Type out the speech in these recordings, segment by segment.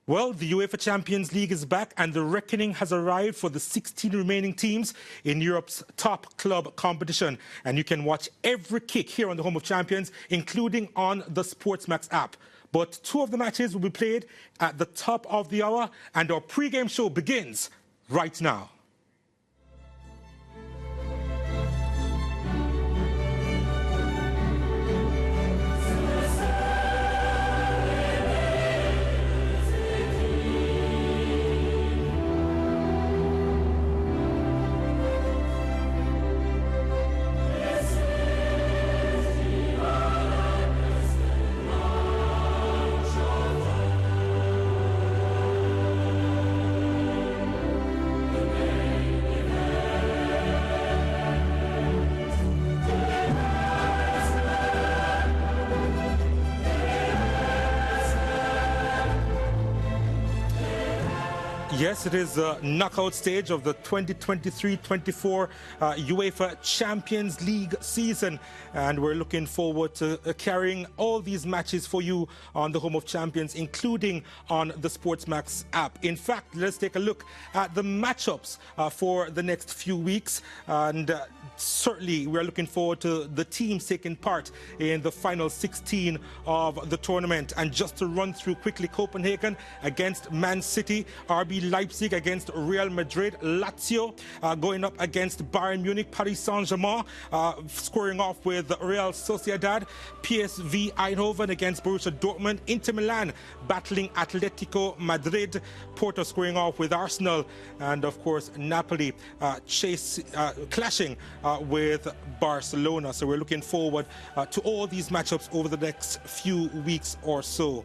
Well, the UEFA Champions League is back and the reckoning has arrived for the 16 remaining teams in Europe's top club competition. And you can watch every kick here on the Home of Champions, including on the SportsMax app. But two of the matches will be played at the top of the hour and our pre-game show begins right now. Yes, it is the knockout stage of the 2023-24 UEFA Champions League season. And we're looking forward to carrying all these matches for you on the Home of Champions, including on the SportsMax app. In fact, let's take a look at the matchups for the next few weeks. And certainly, we're looking forward to the teams taking part in the final 16 of the tournament. And just to run through quickly, Copenhagen against Man City, RB Leipzig against Real Madrid, Lazio going up against Bayern Munich, Paris Saint-Germain scoring off with Real Sociedad, PSV Eindhoven against Borussia Dortmund, Inter Milan battling Atletico Madrid, Porto scoring off with Arsenal, and of course Napoli clashing with Barcelona. So we're looking forward to all these matchups over the next few weeks or so.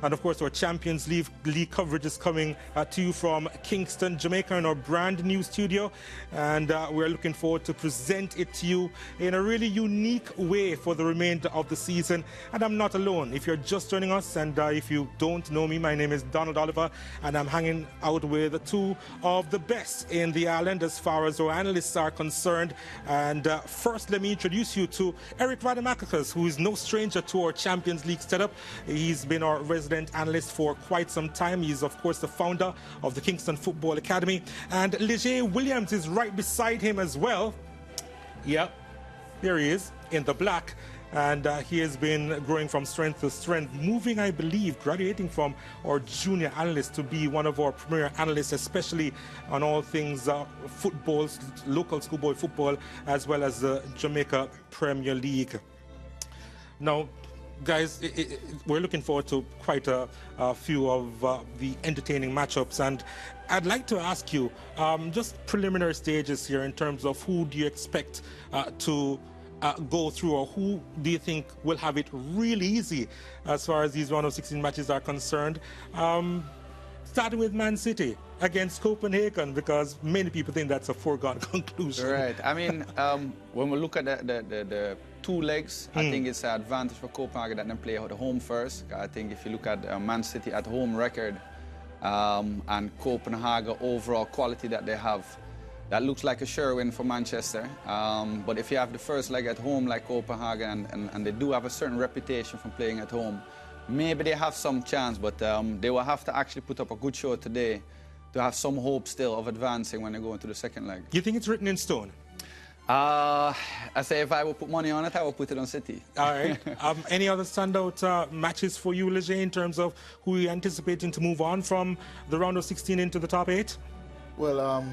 And of course, our Champions League coverage is coming to you from Kingston, Jamaica, in our brand new studio. And we're looking forward to present it to you in a really unique way for the remainder of the season. And I'm not alone. If you're just joining us and if you don't know me, my name is Donald Oliver, and I'm hanging out with two of the best in the island as far as our analysts are concerned. And first, let me introduce you to Eric Rademacher, who is no stranger to our Champions League setup. He's been our resident analyst for quite some time. He's of course the founder of the Kingston Football Academy, and Leger Williams is right beside him as well. Yeah, there he is in the black, and he has been growing from strength to strength, moving, I believe, graduating from our junior analyst to be one of our premier analysts, especially on all things football, local schoolboy football, as well as the Jamaica Premier League. Now, guys, we're looking forward to quite a few of the entertaining matchups, and I'd like to ask you just preliminary stages here in terms of who do you expect to go through, or who do you think will have it really easy as far as these round of 16 matches are concerned. Starting with Man City against Copenhagen, because many people think that's a foregone conclusion. Right. I mean, when we look at the two legs, I think it's an advantage for Copenhagen that they play at home first. I think if you look at Man City at home record and Copenhagen overall quality that they have, that looks like a sure win for Manchester. But if you have the first leg at home like Copenhagen, and they do have a certain reputation from playing at home, maybe they have some chance, but they will have to actually put up a good show today to have some hope still of advancing when they go into the second leg. You think it's written in stone? I say if I will put money on it, I will put it on City. All right. Any other standout matches for you, Leger, in terms of who you're anticipating to move on from the round of 16 into the top 8? Well,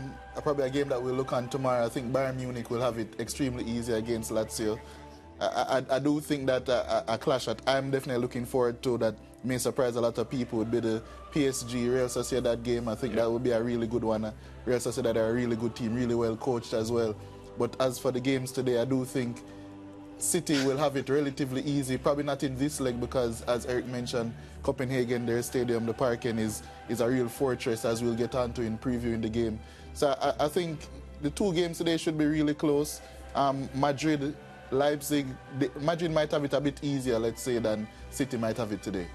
probably a game that we'll look on tomorrow. I think Bayern Munich will have it extremely easy against Lazio. I do think that a clash that I'm definitely looking forward to, that may surprise a lot of people, would be the PSG Real Sociedad game. I think that would be a really good one. Real Sociedad are a really good team, really well coached as well. But as for the games today, I do think City will have it relatively easy. Probably not in this leg because, as Eric mentioned, Copenhagen, their stadium, the Parken, is a real fortress, as we'll get on to in previewing the game. So I think the two games today should be really close. Madrid, Leipzig, Madrid might have it a bit easier, let's say, than City might have it today.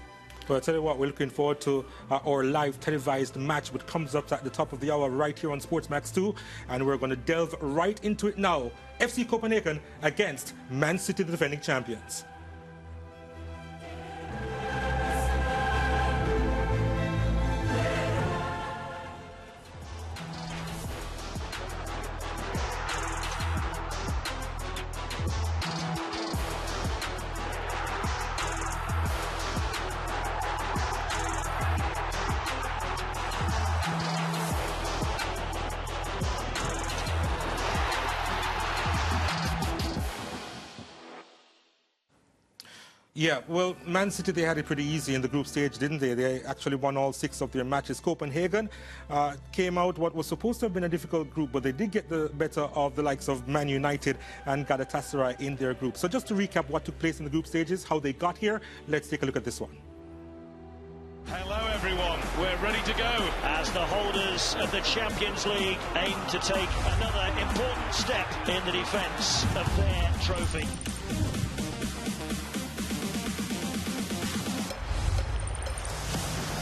Well, I'll tell you what, we're looking forward to our live televised match, which comes up at the top of the hour right here on SportsMax 2. And we're going to delve right into it now. FC Copenhagen against Man City, the defending champions. Yeah, well, Man City, they had it pretty easy in the group stage, didn't they? They actually won all 6 of their matches. Copenhagen came out what was supposed to have been a difficult group, but they did get the better of the likes of Man United and Galatasaray in their group. So just to recap what took place in the group stages, how they got here, let's take a look at this one. Hello everyone, we're ready to go as the holders of the Champions League aim to take another important step in the defence of their trophy.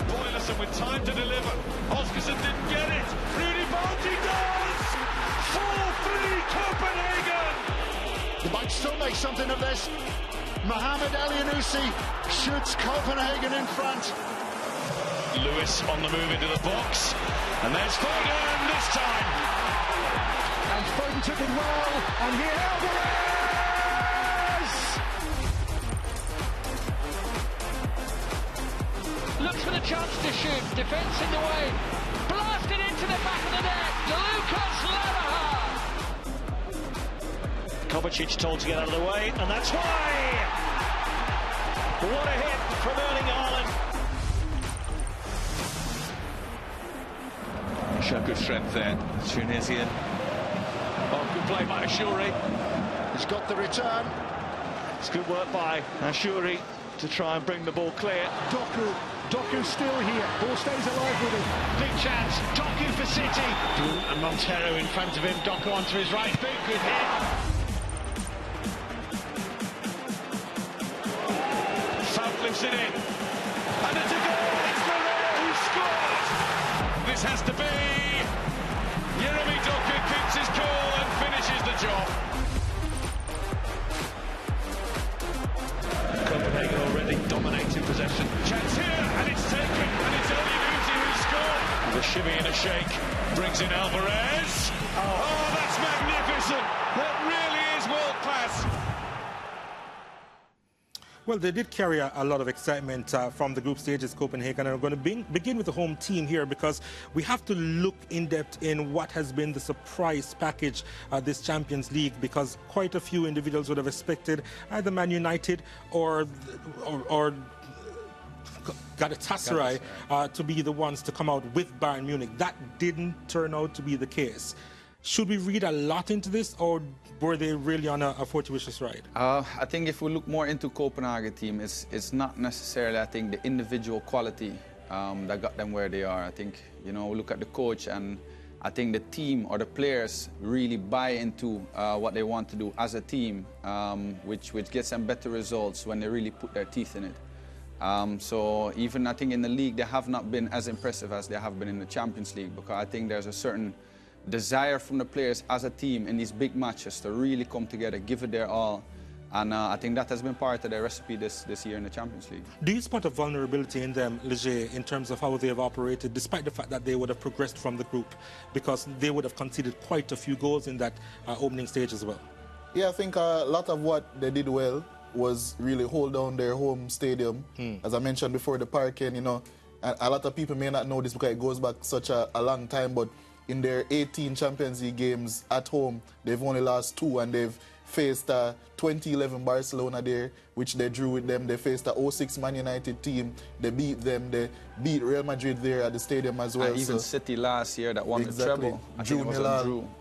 Boylerson with time to deliver. Oscarson didn't get it. Rudy Barty does! 4-3 Copenhagen! They might still make something of this. Mohamed Elyounoussi shoots Copenhagen in front. Lewis on the move into the box. And there's Foden this time. And Foden took it well. And here Alvarez! Looks for the chance to shoot. Defence in the way. Blasted into the back of the net. Lucas Lavaha. Kovacic told to get out of the way. And that's why. What a hit from Erling Haaland. Show good strength there, Tunisian. Oh, good play by Ashuri. He's got the return. It's good work by Ashuri to try and bring the ball clear. Doku's still here. Ball stays alive with him. Big chance. Doku for City. And Montero in front of him. Doku onto his right boot. Good hit. Falk lifts it in. And it's a goal. It's Moreira who scores. This has to be. Jeremy Doku keeps his cool and finishes the job. Copenhagen already dominating possession. Chance here, and it's taken, and it's Elyounoussi who scored. The shimmy and a shake brings in Alvarez. Oh, that's magnificent. That really is world class. Well, they did carry a lot of excitement from the group stages, Copenhagen, and we're going to begin with the home team here because we have to look in depth in what has been the surprise package this Champions League, because quite a few individuals would have expected either Man United or Galatasaray to be the ones to come out with Bayern Munich. That didn't turn out to be the case. Should we read a lot into this, or were they really on a fortuitous ride? I think if we look more into Copenhagen team, it's not necessarily, I think, the individual quality that got them where they are. I think, you know, look at the coach, and I think the team or the players really buy into what they want to do as a team, which gets them better results when they really put their teeth in it. So even I think in the league, they have not been as impressive as they have been in the Champions League, because I think there's a certain desire from the players as a team in these big matches to really come together, give it their all. And I think that has been part of their recipe this year in the Champions League. Do you spot a vulnerability in them, Leger, in terms of how they have operated, despite the fact that they would have progressed from the group, because they would have conceded quite a few goals in that opening stage as well? Yeah, I think a lot of what they did well was really hold down their home stadium. As I mentioned before, the Parken, you know, a lot of people may not know this because it goes back such a long time, but in their 18 Champions League games at home, they've only lost 2, and they've faced 2011 Barcelona there, which they drew with them. They faced a 06 Man United team. They beat them. They beat Real Madrid there at the stadium as well. And even City last year that won the treble.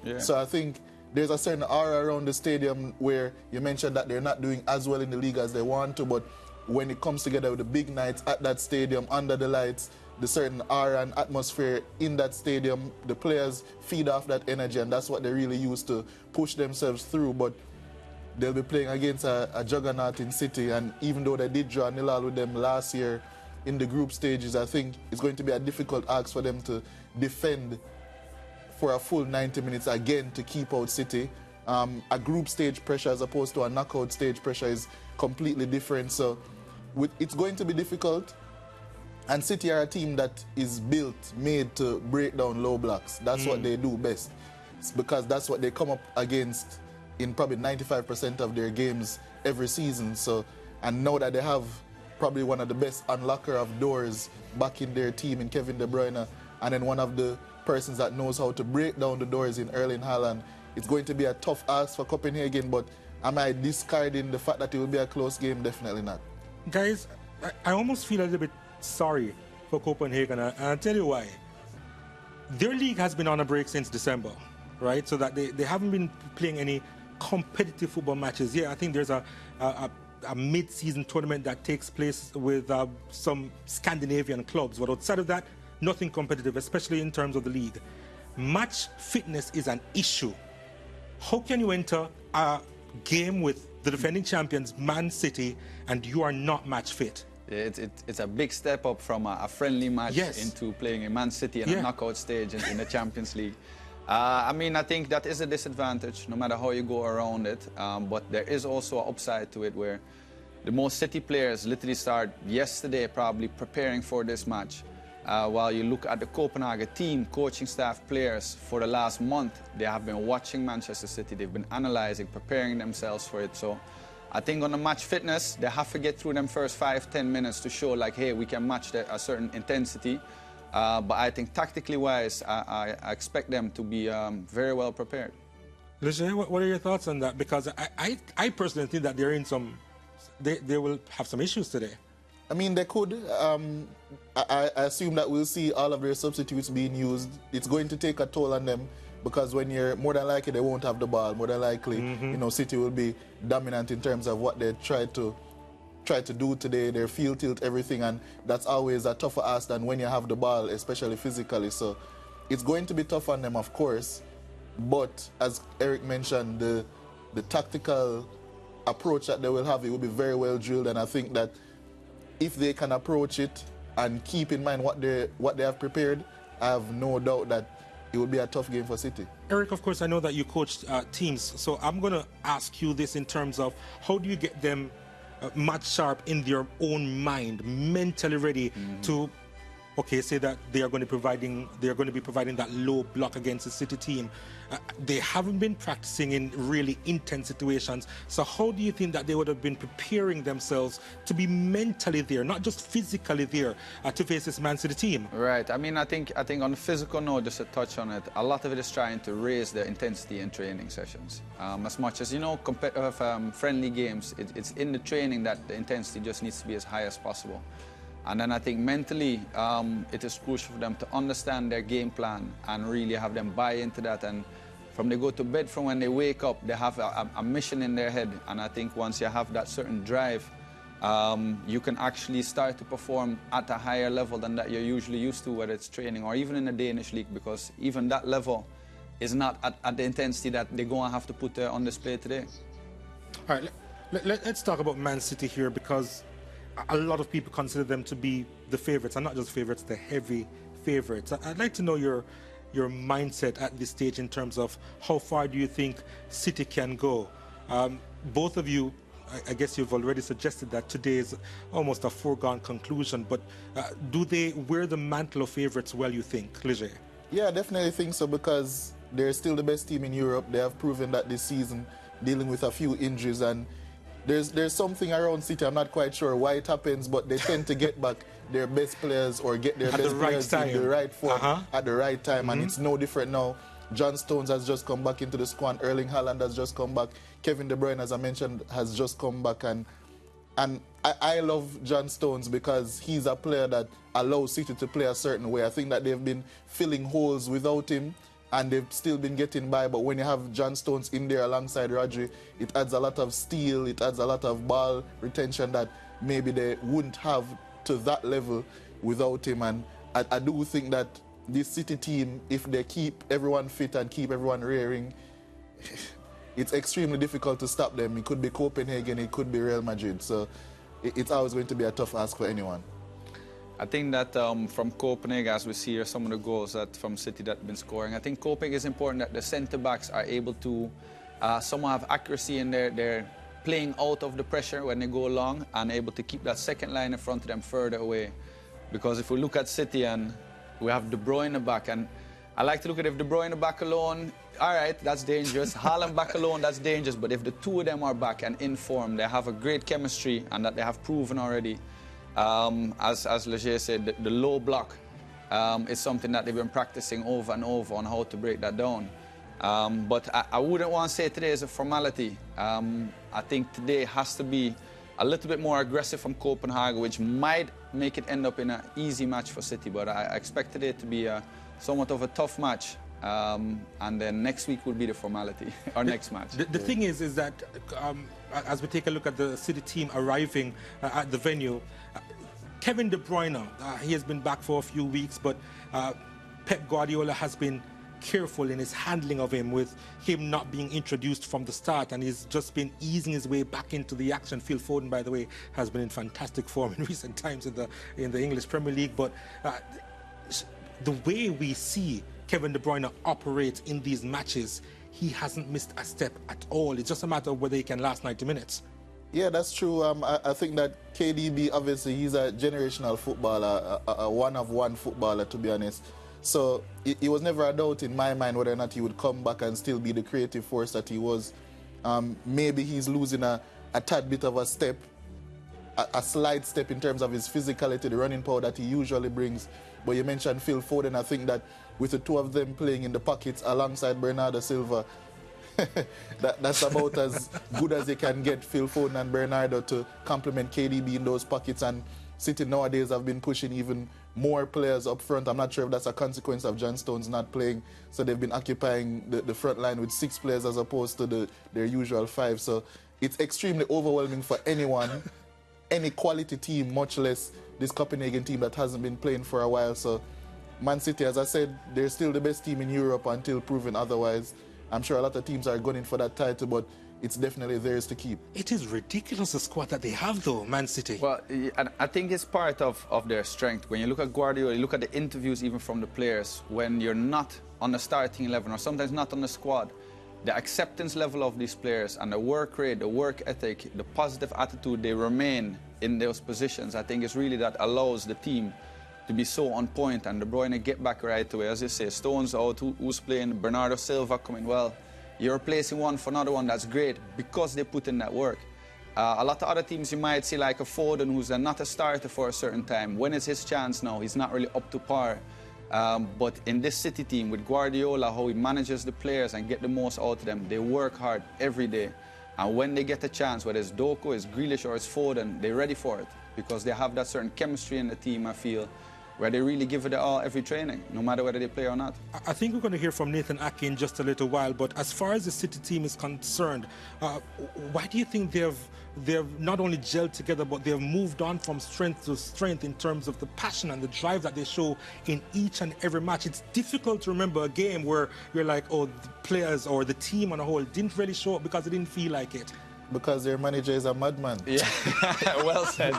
Yeah. So I think there's a certain aura around the stadium where you mentioned that they're not doing as well in the league as they want to, but when it comes together with the big nights at that stadium, under the lights, the certain aura and atmosphere in that stadium, the players feed off that energy, and that's what they really use to push themselves through. But they'll be playing against a juggernaut in City, and even though they did draw 0-0 with them last year in the group stages, I think it's going to be a difficult ask for them to defend for a full 90 minutes again to keep out City. A group stage pressure as opposed to a knockout stage pressure is completely different, so it's going to be difficult. And City are a team that is made to break down low blocks. That's what they do best. It's because that's what they come up against in probably 95% of their games every season. So, and now that they have probably one of the best unlocker of doors back in their team in Kevin De Bruyne, and then one of the persons that knows how to break down the doors in Erling Haaland, it's going to be a tough ask for Copenhagen, but am I discarding the fact that it will be a close game? Definitely not. Guys, I almost feel a little bit sorry for Copenhagen, and I'll tell you why. Their league has been on a break since December, right? So that they haven't been playing any competitive football matches. Yeah, I think there's a mid-season tournament that takes place with some Scandinavian clubs, but outside of that, nothing competitive, especially in terms of the league. Match fitness is an issue. How can you enter a game with the defending champions, Man City, and you are not match fit? It's a big step up from a friendly match into playing a Man City in a knockout stage in the Champions League. I mean, I think that is a disadvantage, no matter how you go around it. But there is also an upside to it where the most City players literally start yesterday probably preparing for this match. While you look at the Copenhagen team, coaching staff, players, for the last month, they have been watching Manchester City. They've been analysing, preparing themselves for it. So I think on the match fitness, they have to get through them first 5-10 minutes to show, like, hey, we can match a certain intensity. But I think tactically wise, I expect them to be very well prepared. Leger, what are your thoughts on that? Because I personally think that they're in some, they will have some issues today. I mean, they could. I assume that we'll see all of their substitutes being used. It's going to take a toll on them because when you're, more than likely, they won't have the ball. More than likely, you know, City will be dominant in terms of what they try to do today, their field tilt, everything, and that's always a tougher ask than when you have the ball, especially physically. So it's going to be tough on them, of course, but as Eric mentioned, the tactical approach that they will have, it will be very well drilled, and I think that if they can approach it and keep in mind what they have prepared, I have no doubt that it will be a tough game for City. Eric, of course, I know that you coached teams, so I'm going to ask you this in terms of how do you get them match sharp in their own mind, mentally ready to, okay, say that they are going to be providing that low block against the City team. They haven't been practicing in really intense situations. So how do you think that they would have been preparing themselves to be mentally there, not just physically there, to face this Man City team? Right. I mean, I think on the physical note, just to touch on it, a lot of it is trying to raise the intensity in training sessions. As much as, you know, friendly games, it's in the training that the intensity just needs to be as high as possible. And then I think mentally, it is crucial for them to understand their game plan and really have them buy into that. And from they go to bed, from when they wake up, they have a mission in their head. And I think once you have that certain drive, you can actually start to perform at a higher level than that you're usually used to, whether it's training or even in the Danish league, because even that level is not at the intensity that they're going to have to put on display today. All right, let's talk about Man City here, because a lot of people consider them to be the favourites, and not just favourites, the heavy favourites. I'd like to know your mindset at this stage in terms of how far do you think City can go? Both of you, I guess you've already suggested that today is almost a foregone conclusion, but do they wear the mantle of favourites well, you think, Leger? Yeah, I definitely think so, because they're still the best team in Europe. They have proven that this season, dealing with a few injuries, and there's something around City, I'm not quite sure why it happens, but they tend to get back their best players or get their best players in the right form at the right time, and it's no different now. John Stones has just come back into the squad, Erling Haaland has just come back, Kevin De Bruyne, as I mentioned, has just come back, and I love John Stones because he's a player that allows City to play a certain way. I think that they've been filling holes without him, and they've still been getting by, but when you have John Stones in there alongside Rodri, it adds a lot of steal, it adds a lot of ball retention that maybe they wouldn't have to that level without him. And I do think that this City team, if they keep everyone fit and keep everyone rearing, it's extremely difficult to stop them. It could be Copenhagen, it could be Real Madrid, so it's always going to be a tough ask for anyone. I think that from Copenhagen, as we see here, some of the goals that from City that have been scoring, I think Copenhagen is important that the centre-backs are able to somewhat have accuracy in their playing out of the pressure when they go long and able to keep that second line in front of them further away. Because if we look at City and we have De Bruyne back, and I like to look at if De Bruyne back alone, all right, that's dangerous. Haaland back alone, that's dangerous. But if the two of them are back and in form, they have a great chemistry and that they have proven already. As Leger said, the low block is something that they've been practicing over and over on how to break that down. But I wouldn't want to say today is a formality. I think today has to be a little bit more aggressive from Copenhagen, which might make it end up in an easy match for City. But I expected it to be somewhat of a tough match. And then next week will be the formality, our next match. The thing is that as we take a look at the City team arriving at the venue, Kevin De Bruyne, he has been back for a few weeks, but Pep Guardiola has been careful in his handling of him, with him not being introduced from the start, and he's just been easing his way back into the action. Phil Foden, by the way, has been in fantastic form in recent times in the English Premier League. But the way we see Kevin De Bruyne operate in these matches, he hasn't missed a step at all. It's just a matter of whether he can last 90 minutes. Yeah, that's true. I think that KDB, obviously, he's a generational footballer, a one-of-one footballer, to be honest. So it was never a doubt in my mind whether or not he would come back and still be the creative force that he was. Maybe he's losing a tad bit of a step, a slight step in terms of his physicality, the running power that he usually brings. But you mentioned Phil Foden. I think that with the two of them playing in the pockets alongside Bernardo Silva, that's about as good as they can get, Phil Foden and Bernardo, to complement KDB in those pockets. And City nowadays have been pushing even more players up front. I'm not sure if that's a consequence of John Stones not playing, so they've been occupying the front line with 6 players as opposed to their usual 5. So it's extremely overwhelming for anyone, any quality team, much less this Copenhagen team that hasn't been playing for a while. So Man City, as I said, they're still the best team in Europe until proven otherwise. I'm sure a lot of teams are gunning for that title, but it's definitely theirs to keep. It is ridiculous, the squad that they have, though, Man City. Well, I think it's part of their strength. When you look at Guardiola, you look at the interviews even from the players, when you're not on the starting 11 or sometimes not on the squad, the acceptance level of these players and the work rate, the work ethic, the positive attitude, they remain in those positions. I think it's really that allows the team to be so on point, and De Bruyne get back right away. As you say, Stones out, who's playing, Bernardo Silva coming well. You're replacing one for another one, that's great, because they put in that work. A lot of other teams you might see, like a Foden, who's not a starter for a certain time. When is his chance now? He's not really up to par. But in this City team, with Guardiola, how he manages the players and get the most out of them, they work hard every day. And when they get a chance, whether it's Doku, it's Grealish, or it's Foden, they're ready for it, because they have that certain chemistry in the team, I feel, where they really give it all every training, no matter whether they play or not. I think we're going to hear from Nathan Ake in just a little while, but as far as the City team is concerned, why do you think they've not only gelled together, but they've moved on from strength to strength in terms of the passion and the drive that they show in each and every match? It's difficult to remember a game where you're like, oh, the players or the team on a whole didn't really show up because they didn't feel like it. Because their manager is a madman. Yeah, well said.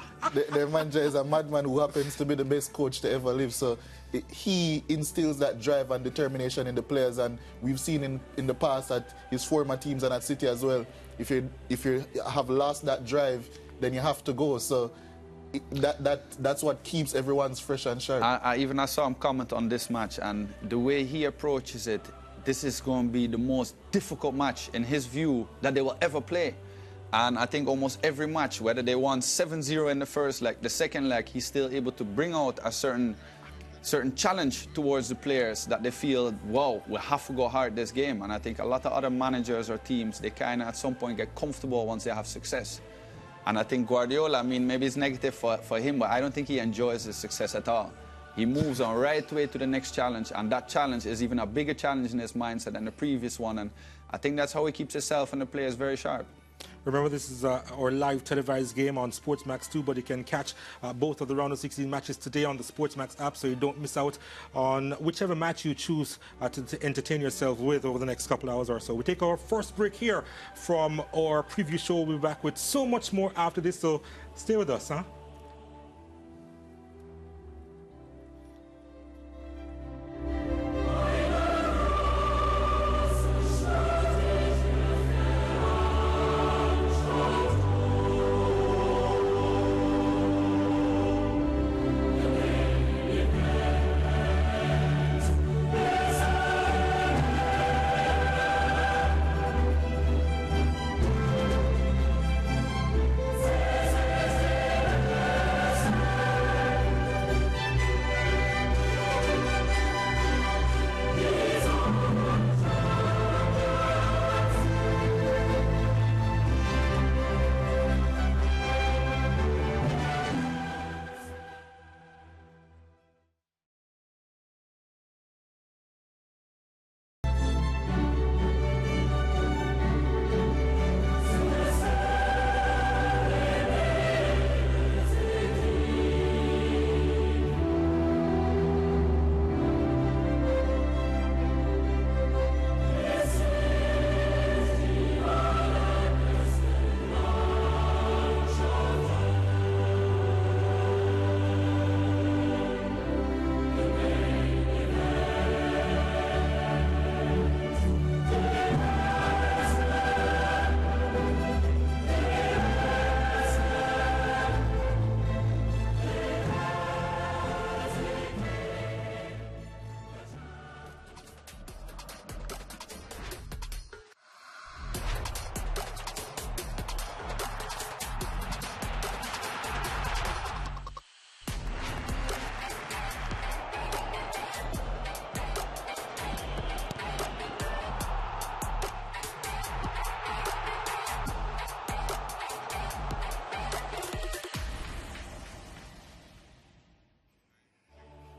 Their manager is a madman who happens to be the best coach to ever live. So he instills that drive and determination in the players, and we've seen in the past at his former teams and at City as well. If you have lost that drive, then you have to go. So that's what keeps everyone's fresh and sharp. I saw him comment on this match, and the way he approaches it, this is going to be the most difficult match in his view that they will ever play. And I think almost every match, whether they won 7-0 in the first leg, the second leg, he's still able to bring out a certain challenge towards the players that they feel, wow, we have to go hard this game. And I think a lot of other managers or teams, they kind of at some point get comfortable once they have success. And I think Guardiola, I mean, maybe it's negative for him, but I don't think he enjoys his success at all. He moves on right away to the next challenge, and that challenge is even a bigger challenge in his mindset than the previous one. And I think that's how he keeps himself and the players very sharp. Remember, this is our live televised game on SportsMax 2, but you can catch both of the round of 16 matches today on the SportsMax app, so you don't miss out on whichever match you choose to entertain yourself with over the next couple hours or so. We take our first break here from our preview show. We'll be back with so much more after this, so stay with us, huh?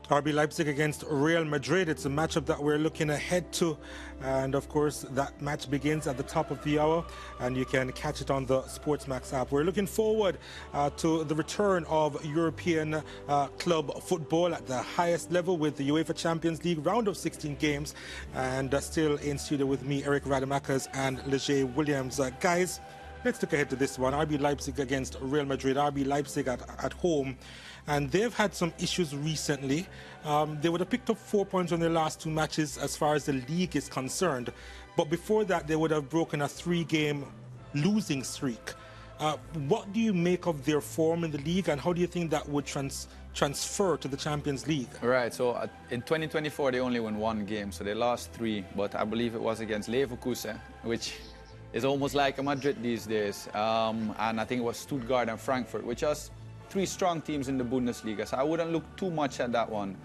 RB Leipzig against Real Madrid. It's a matchup that we're looking ahead to. And of course, that match begins at the top of the hour, and you can catch it on the SportsMax app. We're looking forward to the return of European club football at the highest level with the UEFA Champions League round of 16 games. And still in studio with me, Eric Rademacher and Leger Williams. Guys, let's look ahead to this one. RB Leipzig against Real Madrid. RB Leipzig at home. And they've had some issues recently. They would have picked up 4 points on their last 2 matches as far as the league is concerned. But before that, they would have broken a 3-game losing streak. What do you make of their form in the league, and how do you think that would transfer to the Champions League? Right, so in 2024, they only won 1 game, so they lost 3. But I believe it was against Leverkusen, which is almost like a Madrid these days. And I think it was Stuttgart and Frankfurt, which are 3 strong teams in the Bundesliga, so I wouldn't look too much at that one.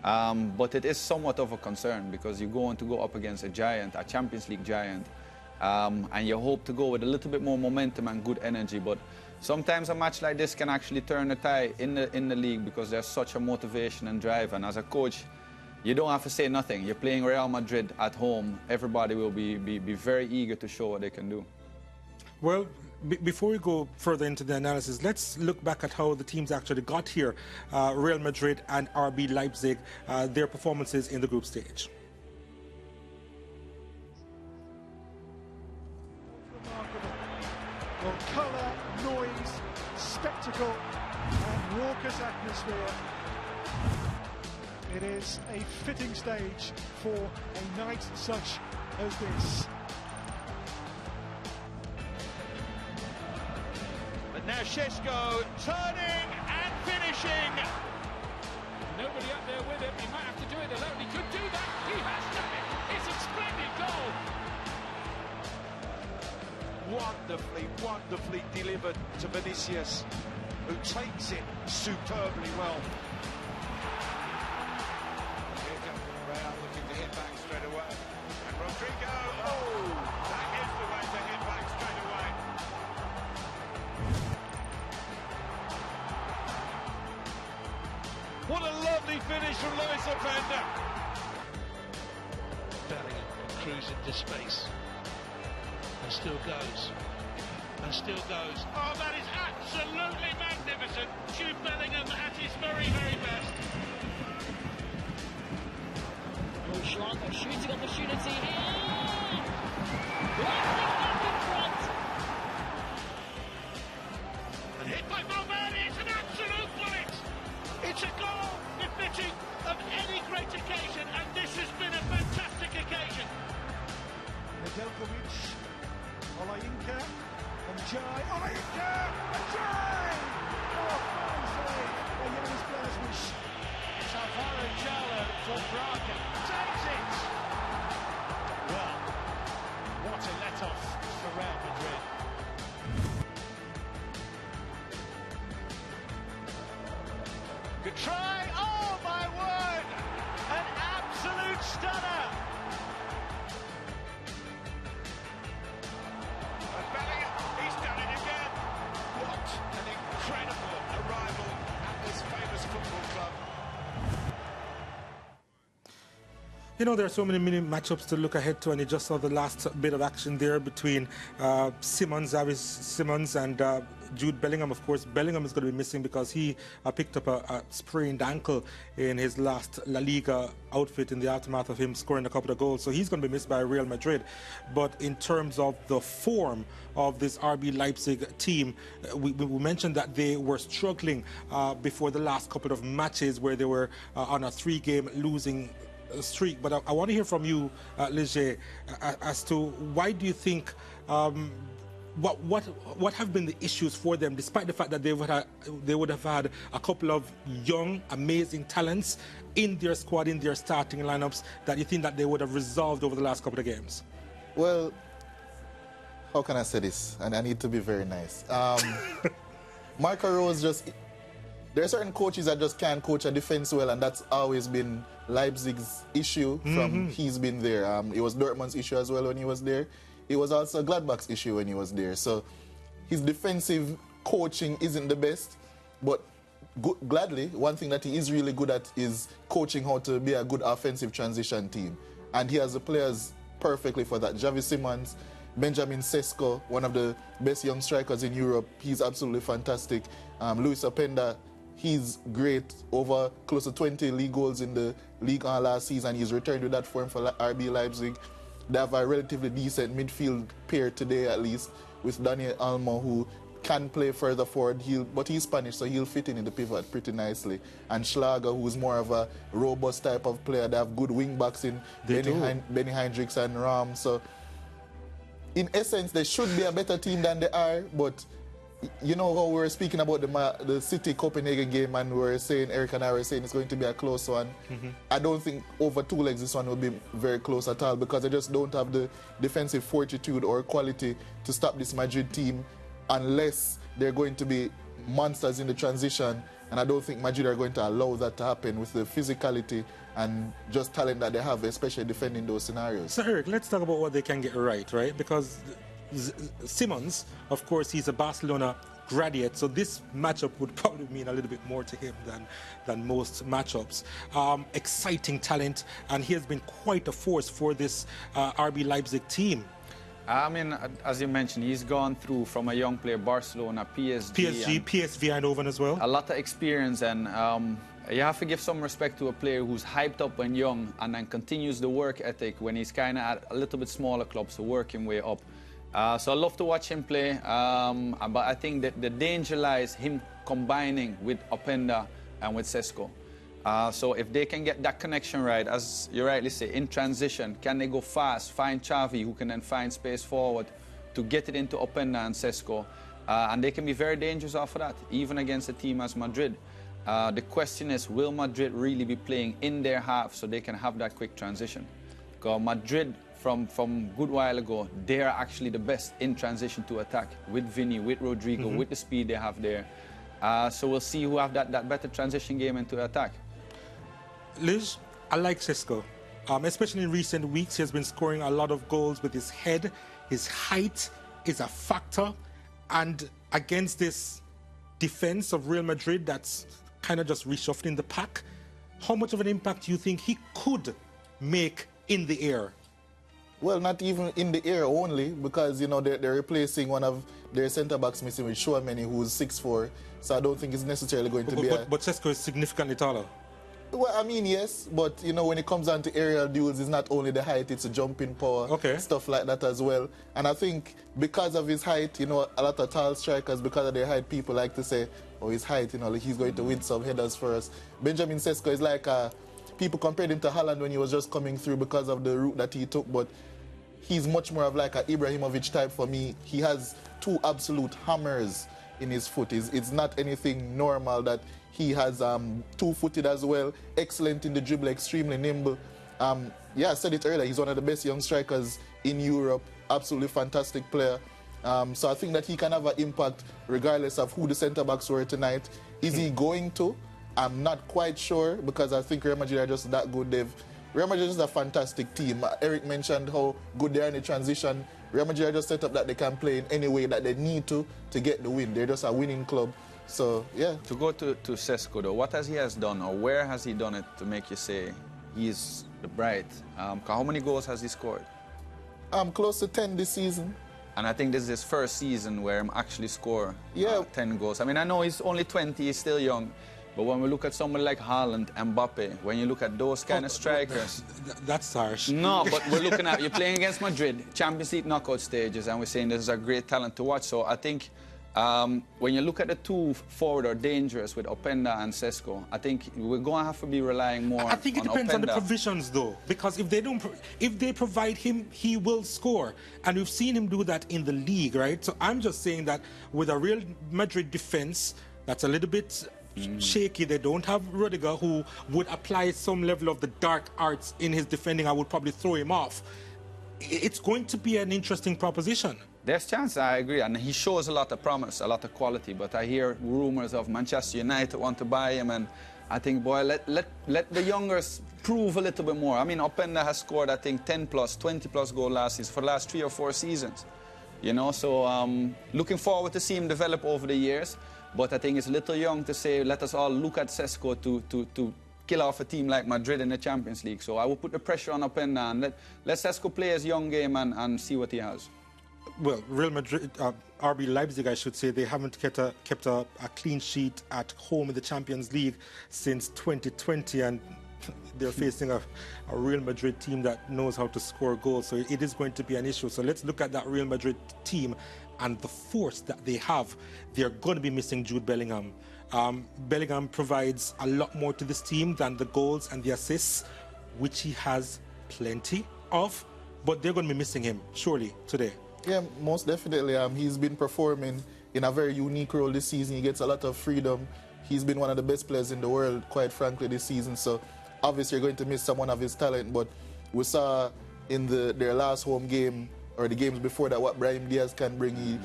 But it is somewhat of a concern because you're going to go up against a giant, a Champions League giant, and you hope to go with a little bit more momentum and good energy. But sometimes a match like this can actually turn the tide in the league because there's such a motivation and drive. And as a coach, you don't have to say nothing. You're playing Real Madrid at home. Everybody will be very eager to show what they can do. Well, before we go further into the analysis, let's look back at how the teams actually got here. Real Madrid and RB Leipzig, their performances in the group stage. Well, colour, noise, spectacle, and raucous atmosphere. It is a fitting stage for a night such as this. Now Šeško turning and finishing. Nobody up there with him. He might have to do it alone. He could do that. He has done it. It's a splendid goal. Wonderfully delivered to Vinicius, who takes it superbly well. Here comes Real looking to hit back straight away. And Rodrigo, that is the way to hit back straight away. What a lovely finish from Lewis Openda. Bellingham cruising to space. And still goes. And still goes. Oh, that is absolutely magnificent. Jude Bellingham at his very, very best. Schlank, a shooting opportunity here. Leipzig back in front. And hit by Valverde. It's an absolute bullet. It's a goal befitting of any great occasion, and this has been a fantastic occasion. Nedeljkovic, Olayinka, and Jai. Olayinka, and Jai! Oh, fine save by Jonas Blaswish. Alvaro Jallo for Braga takes it. Well, what a let-off for Real Madrid. Good try. Oh, my word. An absolute stunner. And Bellingham, he's done it again. What an incredible arrival at this famous football club. You know, there are so many matchups to look ahead to, and you just saw the last bit of action there between Xavi Simons and Jude Bellingham. Of course, Bellingham is going to be missing because he picked up a sprained ankle in his last La Liga outfit in the aftermath of him scoring a couple of goals. So he's going to be missed by Real Madrid. But in terms of the form of this RB Leipzig team, we mentioned that they were struggling before the last couple of matches where they were on a 3-game losing streak. But I want to hear from you, Leger, as to why do you think what have been the issues for them, despite the fact that they would have had a couple of young, amazing talents in their squad, in their starting lineups, that you think that they would have resolved over the last couple of games? Well, how can I say this? And I need to be very nice. Marco Rose just... There are certain coaches that just can't coach a defense well, and that's always been Leipzig's issue from he's been there. It was Dortmund's issue as well when he was there. It was also Gladbach's issue when he was there. So his defensive coaching isn't the best, but gladly, one thing that he is really good at is coaching how to be a good offensive transition team. And he has the players perfectly for that. Javi Simons, Benjamin Sesko, one of the best young strikers in Europe. He's absolutely fantastic. Luis Openda, he's great. Over close to 20 league goals in the league last season. He's returned with that form for RB Leipzig. They have a relatively decent midfield pair today, at least, with Daniel Almo, who can play further forward, but he's Spanish, so he'll fit in the pivot pretty nicely. And Schlager, who's more of a robust type of player. They have good wing-backs in Benny Hendricks and Ram. So, in essence, they should be a better team than they are, but you know how we were speaking about the City-Copenhagen game, and we were saying, Eric and I were saying it's going to be a close one. I don't think over 2 legs this one will be very close at all, because they just don't have the defensive fortitude or quality to stop this Madrid team, unless they're going to be monsters in the transition. And I don't think Madrid are going to allow that to happen with the physicality and just talent that they have, especially defending those scenarios. So, Eric, let's talk about what they can get right? Because Simons, of course, he's a Barcelona graduate, so this matchup would probably mean a little bit more to him than most matchups. Exciting talent, and he has been quite a force for this RB Leipzig team. I mean, as you mentioned, he's gone through from a young player, Barcelona, PSG, PSV Eindhoven as well. A lot of experience, and you have to give some respect to a player who's hyped up when young and then continues the work ethic when he's kind of at a little bit smaller clubs to work him way up. So I love to watch him play, but I think that the danger lies him combining with Openda and with Sesko. So if they can get that connection right, as you rightly say, in transition, can they go fast, find Xavi, who can then find space forward to get it into Openda and Sesko, and they can be very dangerous off of that, even against a team as Madrid. The question is, will Madrid really be playing in their half so they can have that quick transition? Because Madrid, from a good while ago, they are actually the best in transition to attack, with Vinny, with Rodrigo, with the speed they have there. So we'll see who have that better transition game into attack. Liz, I like Sesko. Especially in recent weeks, he has been scoring a lot of goals with his head. His height is a factor. And against this defense of Real Madrid that's kind of just reshuffling the pack, how much of an impact do you think he could make in the air? Well, not even in the air only, because, you know, they're replacing one of their centre-backs missing with Chouameni, who's 6'4", so I don't think it's necessarily going to be But Sesko is significantly taller. Well, I mean, yes, but, you know, when it comes down to aerial duels, it's not only the height, it's a jumping power, stuff like that as well. And I think because of his height, you know, a lot of tall strikers, because of their height, people like to say, oh, his height, you know, like he's going to win some headers for us. Benjamin Sesko is like, people compared him to Haaland when he was just coming through because of the route that he took, but he's much more of like a Ibrahimovic type for me. He has 2 absolute hammers in his foot. It's not anything normal that he has 2-footed as well, excellent in the dribble, extremely nimble. Yeah, I said it earlier, he's one of the best young strikers in Europe, absolutely fantastic player. So I think that he can have an impact regardless of who the centre-backs were tonight. Is he going to? I'm not quite sure, because I think Real Madrid are just that good. Real Madrid is a fantastic team. Eric mentioned how good they are in the transition. Real Madrid are just set up that they can play in any way that they need to get the win. They're just a winning club. So, yeah. To go to Sesko, though, what he has done, or where has he done it to make you say he's the bright? How many goals has he scored? Close to 10 this season. And I think this is his first season where he actually scored 10 goals. I mean, I know he's only 20, he's still young. But when we look at someone like Haaland, Mbappe, when you look at those kind of strikers... That's harsh. No, but we're looking at... You're playing against Madrid, Champions League knockout stages, and we're saying this is a great talent to watch. So I think when you look at the 2 forward or dangerous with Openda and Sesko, I think we're going to have to be relying more on Openda. I think it depends on the provisions, though, because if they provide him, he will score. And we've seen him do that in the league, right? So I'm just saying that with a Real Madrid defense that's a little bit... shaky. They don't have Rudiger, who would apply some level of the dark arts in his defending. I would probably throw him off. It's going to be an interesting proposition. There's chance, I agree, and he shows a lot of promise, a lot of quality, but I hear rumors of Manchester United want to buy him, and I think, boy, let the youngers prove a little bit more. I mean, Openda has scored, I think, 10+, 20+ goals last season for the last 3 or 4 seasons. You know, so looking forward to see him develop over the years. But I think it's a little young to say, let us all look at Sesko to kill off a team like Madrid in the Champions League. So I will put the pressure on Openda and let Sesko play his young game and see what he has. Well, Real Madrid, RB Leipzig, I should say, they haven't kept a clean sheet at home in the Champions League since 2020, and they're facing a Real Madrid team that knows how to score goals. So it is going to be an issue. So let's look at that Real Madrid team and the force that they have. They're going to be missing Jude Bellingham. Bellingham provides a lot more to this team than the goals and the assists, which he has plenty of, but they're going to be missing him, surely, today. Yeah, most definitely. He's been performing in a very unique role this season. He gets a lot of freedom. He's been one of the best players in the world, quite frankly, this season. So obviously you're going to miss someone of his talent, but we saw in their last home game, or the games before that, what Brahim Diaz can bring.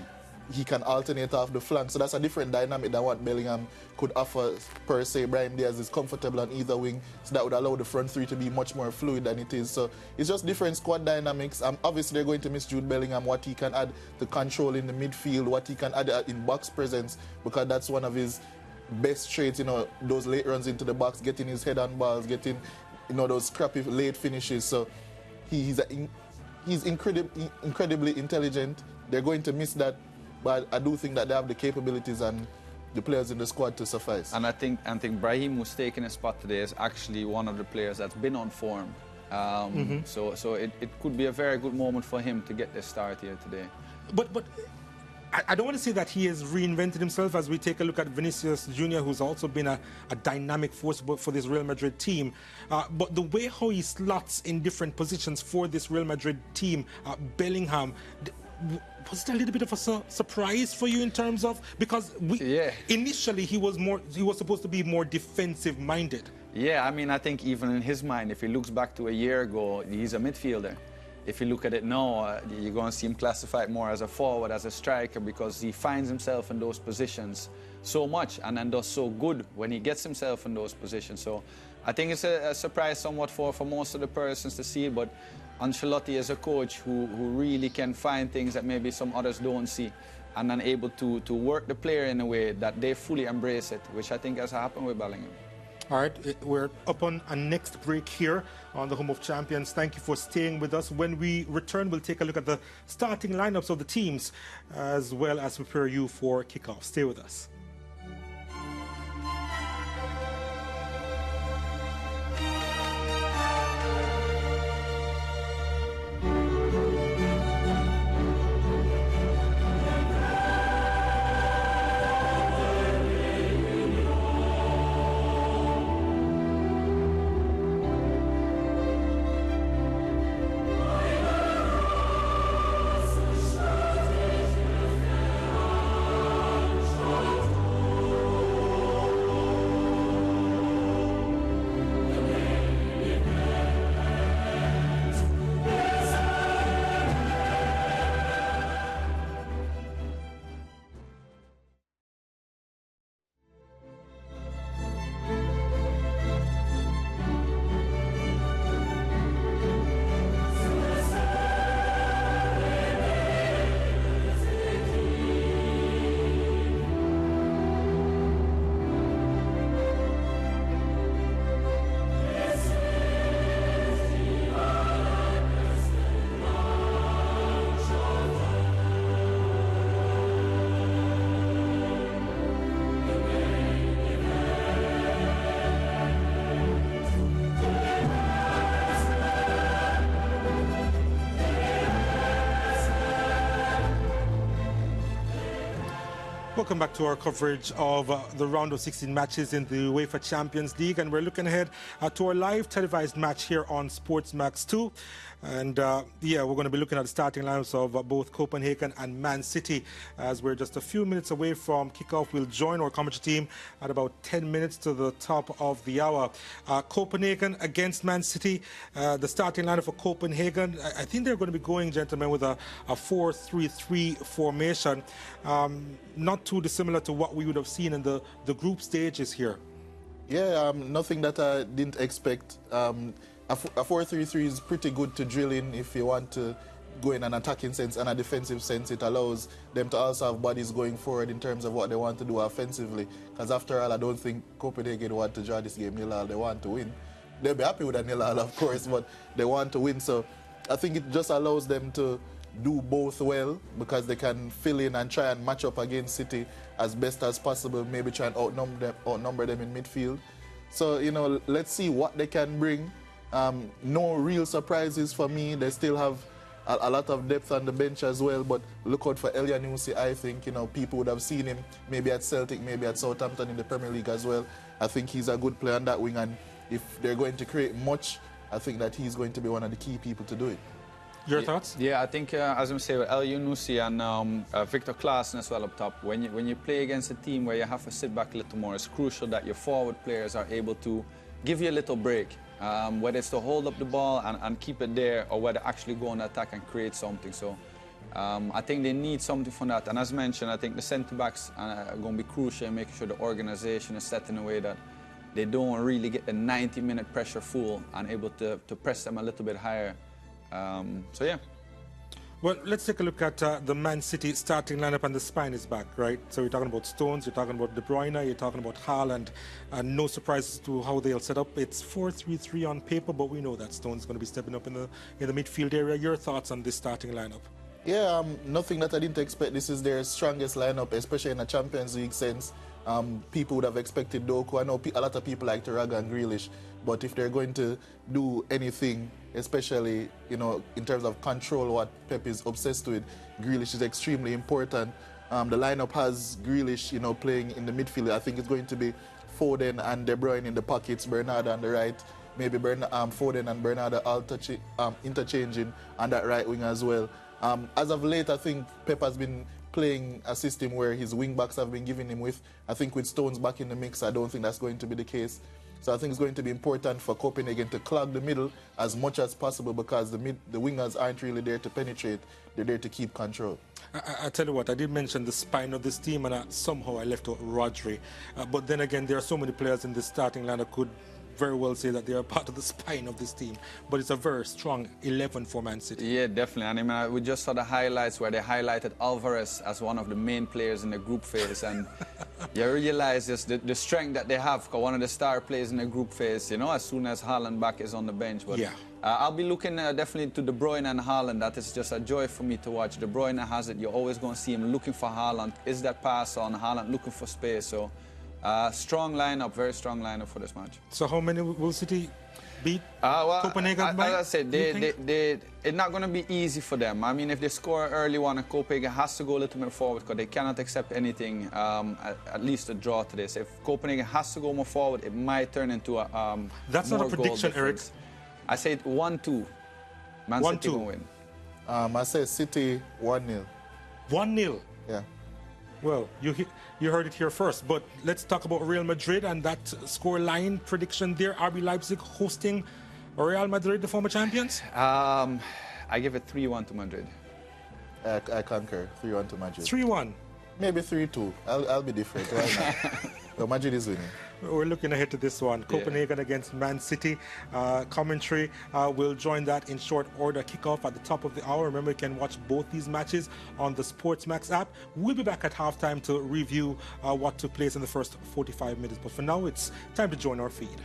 He can alternate off the flank, so that's a different dynamic than what Bellingham could offer per se. Brahim Diaz is comfortable on either wing, so that would allow the front three to be much more fluid than it is. So it's just different squad dynamics. Obviously, they're going to miss Jude Bellingham, what he can add to control in the midfield, what he can add in box presence, because that's one of his best traits, those late runs into the box, getting his head on balls, getting, those scrappy late finishes. So he's incredibly intelligent. They're going to miss that. But I do think that they have the capabilities and the players in the squad to suffice. And I think Brahim, who's taking a spot today, is actually one of the players that's been on form. So it could be a very good moment for him to get the start here today. But I don't want to say that he has reinvented himself as we take a look at Vinicius Jr., who's also been a dynamic force for this Real Madrid team. But the way how he slots in different positions for this Real Madrid team, Bellingham, was it a little bit of a surprise for you in terms of, because initially he was supposed to be more defensive minded? Yeah, I mean, I think even in his mind, if he looks back to a year ago, he's a midfielder. If you look at it now, you're going to see him classified more as a forward, as a striker, because he finds himself in those positions so much and then does so good when he gets himself in those positions. So I think it's a surprise somewhat for most of the persons to see, but Ancelotti is a coach who really can find things that maybe some others don't see, and then able to work the player in a way that they fully embrace it, which I think has happened with Bellingham. All right, we're up on a next break here on the Home of Champions. Thank you for staying with us. When we return, we'll take a look at the starting lineups of the teams, as well as prepare you for kickoff. Stay with us. Welcome back to our coverage of the round of 16 matches in the UEFA Champions League, and we're looking ahead to our live televised match here on SportsMax 2. And we're going to be looking at the starting lineups of both Copenhagen and Man City. As we're just a few minutes away from kickoff, we'll join our commentary team at about 10 minutes to the top of the hour. Copenhagen against Man City. The starting lineup for Copenhagen, I think they're going to be going, gentlemen, with a 4-3-3 formation. Not too dissimilar to what we would have seen in the group stages here. Yeah, nothing that I didn't expect. A 4-3-3 is pretty good to drill in if you want to go in an attacking sense and a defensive sense. It allows them to also have bodies going forward in terms of what they want to do offensively. Because after all, I don't think Copenhagen want to draw this game 0-0. They want to win. They'll be happy with a 0-0, of course, but they want to win. So I think it just allows them to do both well, because they can fill in and try and match up against City as best as possible, maybe try and outnumber them in midfield. So, you know, let's see what they can bring. No real surprises for me. They still have a lot of depth on the bench as well, but look out for Elyounoussi. I think, you know, people would have seen him maybe at Celtic, maybe at Southampton in the Premier League as well. I think he's a good player on that wing, and if they're going to create much, I think that he's going to be one of the key people to do it. Your thoughts? Yeah, I think, as I'm saying, with Elyounoussi and Victor Klaassen as well up top, when you play against a team where you have to sit back a little more, it's crucial that your forward players are able to give you a little break, whether it's to hold up the ball and keep it there, or whether actually go on attack and create something. So I think they need something from that. And as mentioned, I think the centre-backs are going to be crucial in making sure the organisation is set in a way that they don't really get the 90-minute pressure full and able to press them a little bit higher. So yeah. Well, let's take a look at the Man City starting lineup, and the spine is back, right? So you're talking about Stones, you're talking about De Bruyne, you're talking about Haaland, and no surprises to how they'll set up. It's 4-3-3 on paper, but we know that Stones is going to be stepping up in the midfield area. Your thoughts on this starting lineup? Yeah, nothing that I didn't expect. This is their strongest lineup, especially in a Champions League sense. People would have expected Doku. I know a lot of people like to rag on Grealish, but if they're going to do anything, especially, you know, in terms of control, what Pep is obsessed with, Grealish is extremely important. The lineup has Grealish, you know, playing in the midfield. I think it's going to be Foden and De Bruyne in the pockets, Bernardo on the right, maybe Foden and Bernardo all interchanging on that right wing as well. As of late, I think Pep has been playing a system where his wing-backs have been giving him with. I think with Stones back in the mix, I don't think that's going to be the case. So I think it's going to be important for Copenhagen to clog the middle as much as possible, because the wingers aren't really there to penetrate. They're there to keep control. I tell you what, I did mention the spine of this team, and somehow I left out Rodri. But then again, there are so many players in this starting lineup could very well say that they are part of the spine of this team, but it's a very strong 11 for Man City. Yeah, definitely. And I mean, we just saw the highlights where they highlighted Alvarez as one of the main players in the group phase, and you realize just the strength that they have. One of the star players in the group phase, you know, as soon as Haaland back is on the bench. But yeah. I'll be looking definitely to De Bruyne and Haaland. That is just a joy for me to watch. De Bruyne has it. You're always going to see him looking for Haaland. Is that pass on? Haaland looking for space. So strong lineup, very strong lineup for this match. So how many will City beat Copenhagen by? As I said, it's not going to be easy for them. I mean, if they score early one, and Copenhagen has to go a little bit forward, because they cannot accept anything, at least a draw to this. If Copenhagen has to go more forward, it might turn into a That's not a prediction, Eric. I say 1-2. Man City will win. I say City 1-0. 1-0? Yeah. Well, you heard it here first, but let's talk about Real Madrid and that score line prediction there. RB Leipzig hosting Real Madrid, the former champions? I give it 3-1 to Madrid. I concur. 3-1 to Madrid. 3-1? Maybe 3-2. I'll be different. Why not? So Madrid is winning. We're looking ahead to this one. Copenhagen against Man City. Commentary will join that in short order. Kickoff at the top of the hour. Remember, you can watch both these matches on the SportsMax app. We'll be back at halftime to review what took place in the first 45 minutes. But for now, it's time to join our feed.